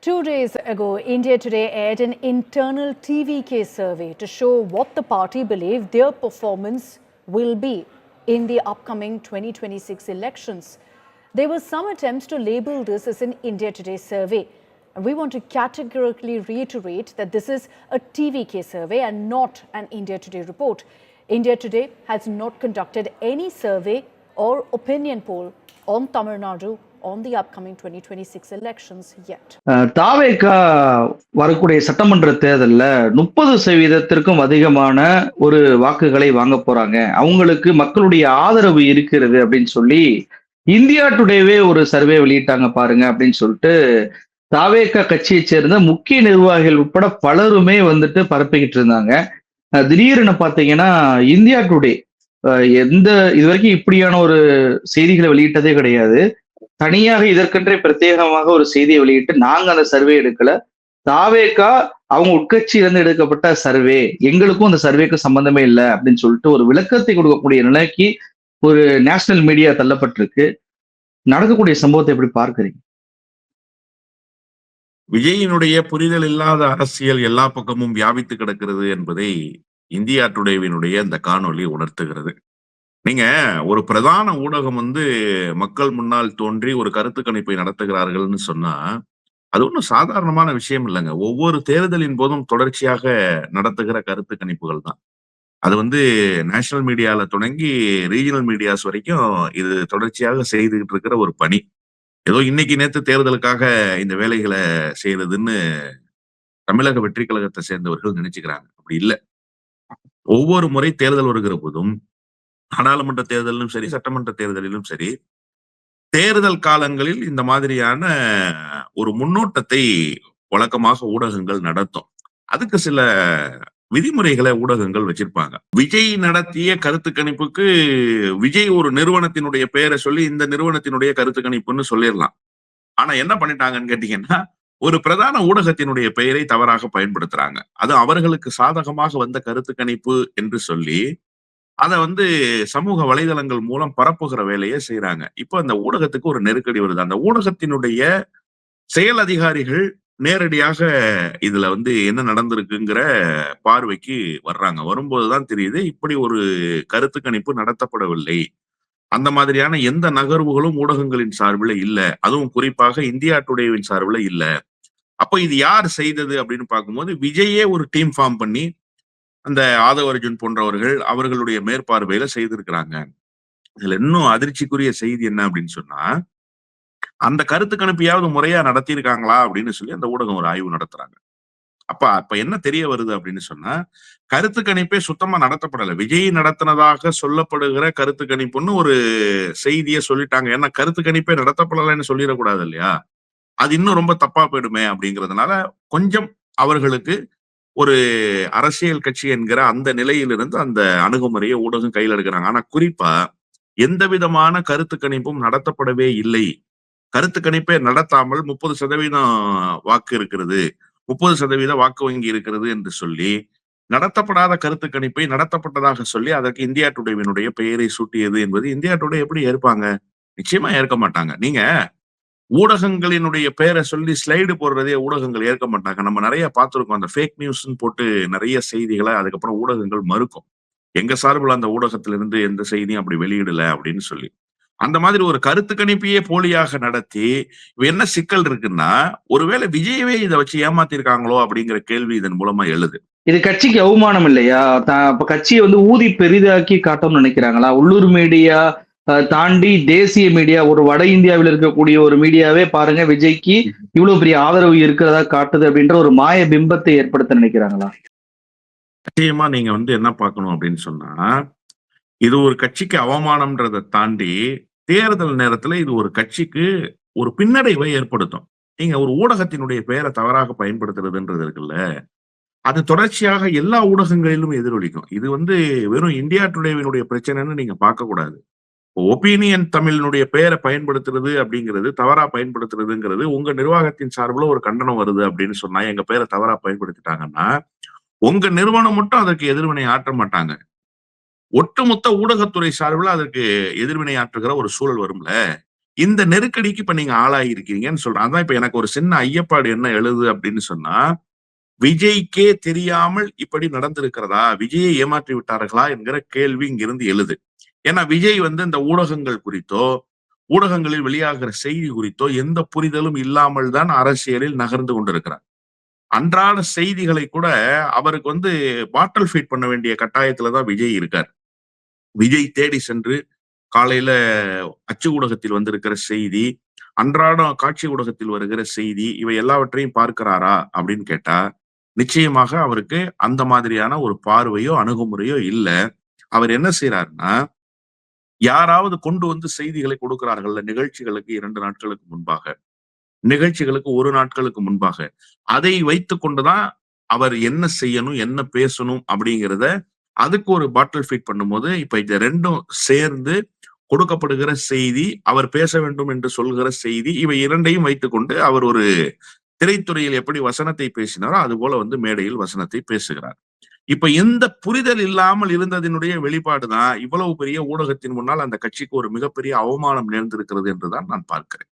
2 days ago, India Today aired an internal TVK survey to show what the party believe their performance will be in the upcoming 2026 elections. There were some attempts to label this as an India Today survey. And we want to categorically reiterate that this is a TVK survey and not an India Today report. India Today has not conducted any survey or opinion poll on Tamil Nadu on the upcoming 2026 elections yet. தாவேகா வரக்கூடிய சட்டமன்ற தேர்தல்ல 30% அதிகமான ஒரு வாக்குகளை வாங்க போறாங்க, அவங்களுக்கு மக்களுடைய ஆதரவு இருக்கிறது அப்படின்னு சொல்லி இந்தியா டுடேவே ஒரு சர்வே வெளியிட்டாங்க பாருங்க அப்படின்னு சொல்லிட்டு தாவேகா கட்சியை சேர்ந்த முக்கிய நிர்வாகிகள் உட்பட பலருமே வந்துட்டு பரப்பிக்கிட்டு இருந்தாங்க. திடீர்னு பாத்தீங்கன்னா இந்தியா டுடே இது வரைக்கும் இப்படியான ஒரு செய்திகளை வெளியிட்டதே கிடையாது. தனியாக இதற்கென்றே பிரத்யேகமாக ஒரு செய்தியை வெளியிட்டு நாங்க அந்த சர்வே எடுக்கல, தாவேகா அவங்க உட்கட்சியிலிருந்து எடுக்கப்பட்ட சர்வே, எங்களுக்கும் அந்த சர்வேக்கு சம்பந்தமே இல்லை அப்படின்னு சொல்லிட்டு ஒரு விளக்கத்தை கொடுக்கக்கூடிய நிலைக்கு ஒரு நேஷனல் மீடியா தள்ளப்பட்டிருக்கு. நடக்கக்கூடிய சம்பவத்தை எப்படி பார்க்கறீங்க? விஜயினுடைய புரிதல் இல்லாத அரசியல் எல்லா பக்கமும் வியாபித்து கிடக்கிறது என்பதை இந்தியா டுடேவினுடைய இந்த காணொளி உணர்த்துகிறது. நீங்க ஒரு பிரதான ஊடகம் மக்கள் முன்னால் தோன்றி ஒரு கருத்து கணிப்பை நடத்துகிறார்கள்னு சொன்னா அது ஒன்றும் சாதாரணமான விஷயம் இல்லைங்க. ஒவ்வொரு தேர்தலின் போதும் தொடர்ச்சியாக நடத்துகிற கருத்து கணிப்புகள் தான். அது நேஷனல் மீடியால தொடங்கி ரீஜனல் மீடியாஸ் வரைக்கும் இது தொடர்ச்சியாக செய்துகிட்டு இருக்கிற ஒரு பணி. ஏதோ இன்னைக்கு நேத்து தேர்தலுக்காக இந்த வேலைகளை செய்யறதுன்னு தமிழக வெற்றி கழகத்தை சேர்ந்தவர்கள் நினைச்சுக்கிறாங்க. அப்படி இல்லை. ஒவ்வொரு முறை தேர்தல் வருகிற போதும், நாடாளுமன்ற தேர்தலிலும் சரி, சட்டமன்ற தேர்தலிலும் சரி, தேர்தல் காலங்களில் இந்த மாதிரியான ஒரு முன்னோட்டத்தை வழக்கமாக ஊடகங்கள் நடத்தும். அதுக்கு சில விதிமுறைகளை ஊடகங்கள் வச்சிருப்பாங்க. விஜய் நடத்திய கருத்து கணிப்புக்கு விஜய் ஒரு நிறுவனத்தினுடைய பெயரை சொல்லி இந்த நிறுவனத்தினுடைய கருத்து கணிப்புன்னு சொல்லிடலாம். ஆனா என்ன பண்ணிட்டாங்கன்னு கேட்டீங்கன்னா, ஒரு பிரதான ஊடகத்தினுடைய பெயரை தவறாக பயன்படுத்துறாங்க. அது அவர்களுக்கு சாதகமாக வந்த கருத்து கணிப்பு என்று சொல்லி அதை சமூக வலைதளங்கள் மூலம் பரப்புகிற வேலையை செய்யறாங்க. இப்போ அந்த ஊடகத்துக்கு ஒரு நெருக்கடி வருது. அந்த ஊடகத்தினுடைய செயல் அதிகாரிகள் நேரடியாக இதுல என்ன நடந்திருக்குங்கிற பார்வைக்கு வர்றாங்க. வரும்போதுதான் தெரியுது இப்படி ஒரு கருத்து கணிப்பு நடத்தப்படவில்லை. அந்த மாதிரியான எந்த நகர்வுகளும் ஊடகங்களின் சார்பில் இல்ல. அதுவும் குறிப்பாக இந்தியா டுடேவின் சார்பில் இல்ல. அப்ப இது யார் செய்தது அப்படின்னு பார்க்கும்போது, விஜயே ஒரு டீம் ஃபார்ம் பண்ணி அந்த ஆதவ் அர்ஜுன் போன்றவர்கள் அவர்களுடைய மேற்பார்வையில செய்திருக்கிறாங்க. இதுல இன்னும் அதிர்ச்சிக்குரிய செய்தி என்ன அப்படின்னு சொன்னா, அந்த கருத்து கணிப்பையாவது முறையா நடத்தியிருக்காங்களா அப்படின்னு சொல்லி அந்த ஊடகம் ஒரு ஆய்வு நடத்துறாங்க. அப்ப என்ன தெரிய வருது அப்படின்னு சொன்னா, கருத்து கணிப்பே சுத்தமா நடத்தப்படலை. விஜய் நடத்தினதாக சொல்லப்படுகிற கருத்து கணிப்புன்னு ஒரு செய்தியை சொல்லிட்டாங்க. ஏன்னா கருத்து கணிப்பே நடத்தப்படலைன்னு சொல்லிடக்கூடாது இல்லையா? அது இன்னும் ரொம்ப தப்பா போயிடுமே அப்படிங்கிறதுனால கொஞ்சம் அவர்களுக்கு ஒரு அரசியல் கட்சி என்கிற அந்த நிலையிலிருந்து அந்த அணுகுமுறையை ஊடகம் கையில் எடுக்கிறாங்க. ஆனா குறிப்பா எந்த விதமான கருத்து கணிப்பும் நடத்தப்படவே இல்லை. கருத்து கணிப்பை நடத்தாமல் 30% வாக்கு இருக்கிறது, 30% வாக்கு வங்கி இருக்கிறது என்று சொல்லி நடத்தப்படாத கருத்து கணிப்பை நடத்தப்பட்டதாக சொல்லி அதற்கு இந்தியா டுடேவினுடைய பெயரை சூட்டியது என்பது இந்தியா டுடே எப்படி ஏற்பாங்க? நிச்சயமா ஏற்க மாட்டாங்க. நீங்க ஊடகங்களினுடைய பெயரை சொல்லி ஸ்லைடு போடுறதே ஊடகங்கள் ஏற்க மாட்டாங்க. நம்ம நிறைய பார்த்திருக்கோம். அந்த ஃபேக் நியூஸ்ன்னு போட்டு நிறைய செய்திகளை அதுக்கப்புறம் ஊடகங்கள் மறுக்கும். எங்க சார்பில் அந்த ஊடகத்திலிருந்து எந்த செய்தியும் அப்படி வெளியிடல அப்படின்னு சொல்லி. அந்த மாதிரி ஒரு கருத்து கணிப்பையே போலியாக நடத்தி என்ன சிக்கல் இருக்குன்னா, ஒருவேளை விஜயவே இதை வச்சு ஏமாத்திருக்காங்களோ அப்படிங்கிற கேள்வி இதன் மூலமா எழுது. இது கட்சிக்கு அவமானம் இல்லையா? கட்சியை ஊதி பெரிதாக்கி காட்டணும்னு நினைக்கிறாங்களா? உள்ளூர் மீடியா தாண்டி தேசிய மீடியா, ஒரு வட இந்தியாவில் இருக்கக்கூடிய ஒரு மீடியாவே பாருங்க விஜய்க்கு இவ்வளவு பெரிய ஆதரவு இருக்கிறதா காட்டுது அப்படின்ற ஒரு மாய பிம்பத்தை ஏற்படுத்த நினைக்கிறாங்களா? நிச்சயமா நீங்க என்ன பார்க்கணும் அப்படின்னு சொன்னா, இது ஒரு கட்சிக்கு அவமானம்ன்றதை தாண்டி தேர்தல் நேரத்துல இது ஒரு கட்சிக்கு ஒரு பின்னடைவை ஏற்படுத்தும். நீங்க ஒரு ஊடகத்தினுடைய பெயரை தவறாக பயன்படுத்துறதுன்றது இருக்குல்ல, அது தொடர்ச்சியாக எல்லா ஊடகங்களிலும் எதிரொலிக்கும். இது வெறும் இந்தியா டுடேவினுடைய பிரச்சனைன்னு நீங்க பார்க்க கூடாது. ஒப்பீனியன் தமிழினுடைய பெயரை பயன்படுத்துறது அப்படிங்கிறது, தவறா பயன்படுத்துறதுங்கிறது உங்க நிர்வாகத்தின் சார்பில் ஒரு கண்டனம் வருது அப்படின்னு சொன்னா, எங்க பெயரை தவறா பயன்படுத்திட்டாங்கன்னா உங்க நிறுவனம் மட்டும் அதற்கு எதிர்வினை ஆற்ற மாட்டாங்க. ஒட்டுமொத்த ஊடகத்துறை சார்பில் அதற்கு எதிர்வினை ஆற்றுகிற ஒரு சூழல் வரும்ல. இந்த நெருக்கடிக்கு இப்ப நீங்க ஆளாயிருக்கீங்கன்னு சொல்றேன். அதான் இப்ப எனக்கு ஒரு சின்ன ஐயப்பாடு என்ன எழுது அப்படின்னு சொன்னா, விஜய்க்கே தெரியாமல் இப்படி நடந்திருக்கிறதா? விஜயை ஏமாற்றி விட்டார்களா? என்கிற கேள்வி இங்கிருந்து எழுது. ஏன்னா விஜய் வந்து இந்த ஊடகங்கள் குறித்தோ, ஊடகங்களில் வெளியாகிற செய்தி குறித்தோ எந்த புரிதலும் இல்லாமல் தான் அரசியலில் நகர்ந்து கொண்டிருக்கிறார். அன்றாட செய்திகளை கூட அவருக்கு வந்து பாட்டில் ஃபீட் பண்ண வேண்டிய கட்டாயத்துல தான் விஜய் இருக்கார். விஜய் தேடி சென்று காலையில அச்சு ஊடகத்தில் வந்திருக்கிற செய்தி, அன்றாடம் காட்சி ஊடகத்தில் வருகிற செய்தி, இவை எல்லாவற்றையும் பார்க்கிறாரா அப்படின்னு கேட்டா, நிச்சயமாக அவருக்கு அந்த மாதிரியான ஒரு பார்வையோ, அணுகுமுறையோ இல்ல. அவர் என்ன செய்றாருன்னா, யாராவது கொண்டு வந்து செய்திகளை கொடுக்கிறார்கள்ல நிகழ்ச்சிகளுக்கு 2 நாட்களுக்கு முன்பாக, நிகழ்ச்சிகளுக்கு 1 நாட்களுக்கு முன்பாக, அதை வைத்துக் கொண்டு தான் அவர் என்ன செய்யணும், என்ன பேசணும் அப்படிங்கிறத அதுக்கு ஒரு பாட்டில் ஃபீட் பண்ணும்போது, இப்ப இது 2ம் சேர்ந்து கொடுக்கப்படுகிற செய்தி, அவர் பேச வேண்டும் என்று சொல்கிற செய்தி, இவை 2யும் வைத்துக்கொண்டு அவர் ஒரு திரைத்துறையில் எப்படி வசனத்தை பேசினாரோ, அதுபோல வந்து மேடையில் வசனத்தை பேசுகிறார். இப்ப எந்த புரிதல் இல்லாமல் இருந்ததினுடைய வெளிப்பாடு தான், இவ்வளவு பெரிய ஊடகத்தின் முன்னால் அந்த கட்சிக்கு ஒரு மிகப்பெரிய அவமானம் நேர்ந்திருக்கிறது என்றுதான் நான் பார்க்கிறேன்.